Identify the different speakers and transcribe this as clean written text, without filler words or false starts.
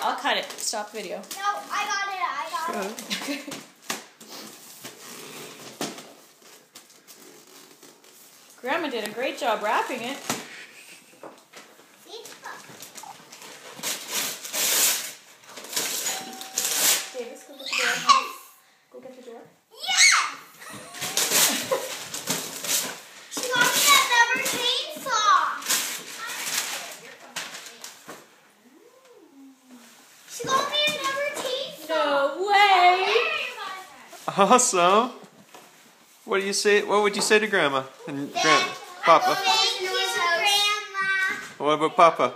Speaker 1: I'll cut it. Stop video.
Speaker 2: No, I got it.
Speaker 1: Okay. Grandma did a great job wrapping it. Davis, go get the door. Yes! Go get the door.
Speaker 2: Yes! She got me another chainsaw. She got me another chainsaw.
Speaker 1: No way!
Speaker 3: Awesome. What do you say? What would you say to Grandma and Papa?
Speaker 2: Thank you, Grandma.
Speaker 3: What about Papa?